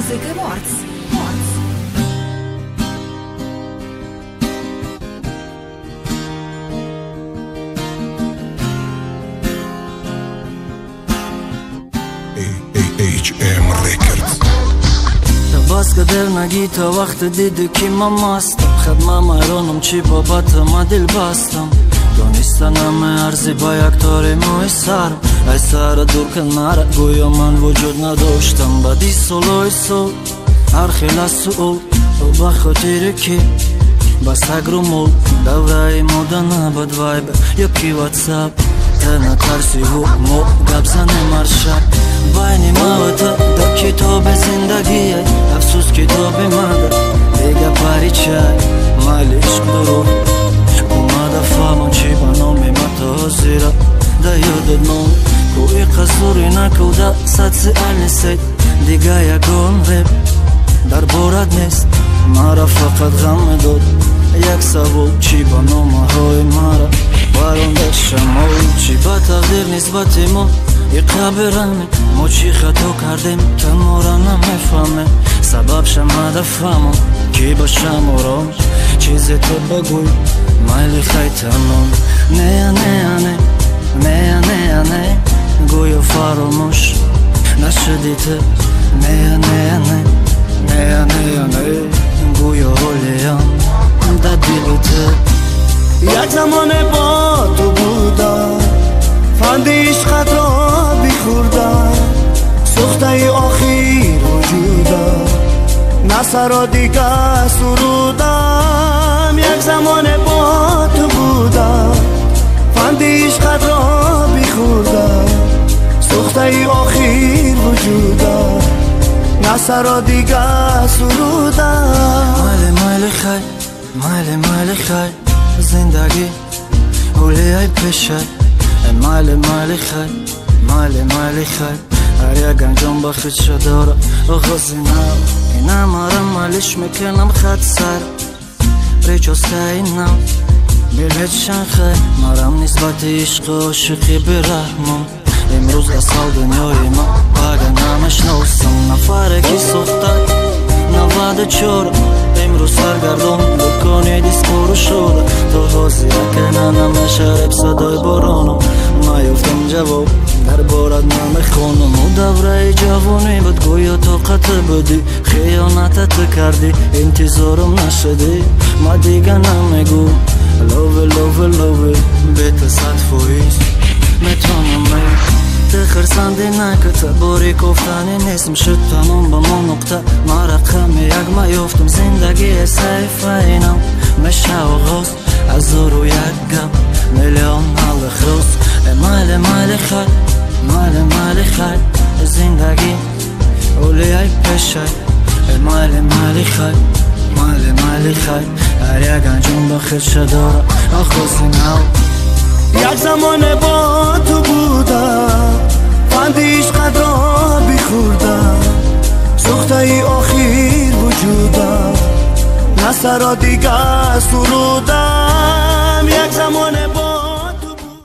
Music Awards. HM Records. باز دل نگی تا وقت دیدی که من مستم خدمم ایرانم چی بابت ما دل بستم دانستنم ارزی با یک تاری موی سرم ای سر دور کن مرا گویا من وجود نداشتم بدی سولوی سول هر خیل سؤال و بخاطر که بس اگرو مول دوره مودا نباد وایب یکی واتساپ تنها ترسی و مو گبزن مرشد بین ما و تا در کتاب زندگی افسوس کتاب ماده دیگه پری چای مال عشق درو اومده فهمم چی با نام ما تازیره ده یادت نام کوی قصوری نکوده صد سیل نیست دیگه یکان رب در بارد نیست مرا فقط غم داد یک سوال چی با نام های مرا برانده شما چی با تقدیر نسبت ما ی قبرمه ما چی خطا کردیم که ما را نمیفهمه سبب شما دفهمم کی باشم آرام چیزی تو بگوی مایل خیتنم نه نه نه نه نه نه گویا فراموش نشدیته نه نه نه نه نه نه گویا رولیم در دیلته یک زمان با تو بودم فند عشقت را بیخوردم سخته ای آخیر وجودم نصر را دیگه سرودم یک زمان با تو بودم فند عشقت را بیخوردم سخته ای آخیر وجودم نصر را دیگه سرودم مال خیر مال خیر زندگی اولی ای پیشه مال خیر مال خیر هر یک انجام با خودش داره آغازی نو اینم آرم مالش میکنم خط سر ریچوسته اینم بیلهشن خیر مرم نسبت عشق و عاشقی برحمم امروز اصال دنیای ما اگه نمشناسم نفره کی سخته 94 امروز سرگردان بکنی دیسکورو شده تو حاضی کننم شرب صدای بارانم نیفتم جواب در بارد نمیخونم و دوره جوانی بود گویا طاقت بودی خیانتت کردی انتظارم نشدی ما دیگه نمیگو لوه بیت صد فویز میتونم خرسنده نکته باری گفتنی نیستم شد تمام با ما نقطه ما رقم یک ما یافتم زندگی سیف اینم میشه آغاز از و یک گم میلیون حال خروس مال خیر زندگی اولی ای پیشه مال خیر هر یک انجام با خودش داره آخوزی نو یک زمان با تو بودم فند عشقت را بیخوردم سخته ای آخیر وجودم نصر را دیگه سرودم یک زمان با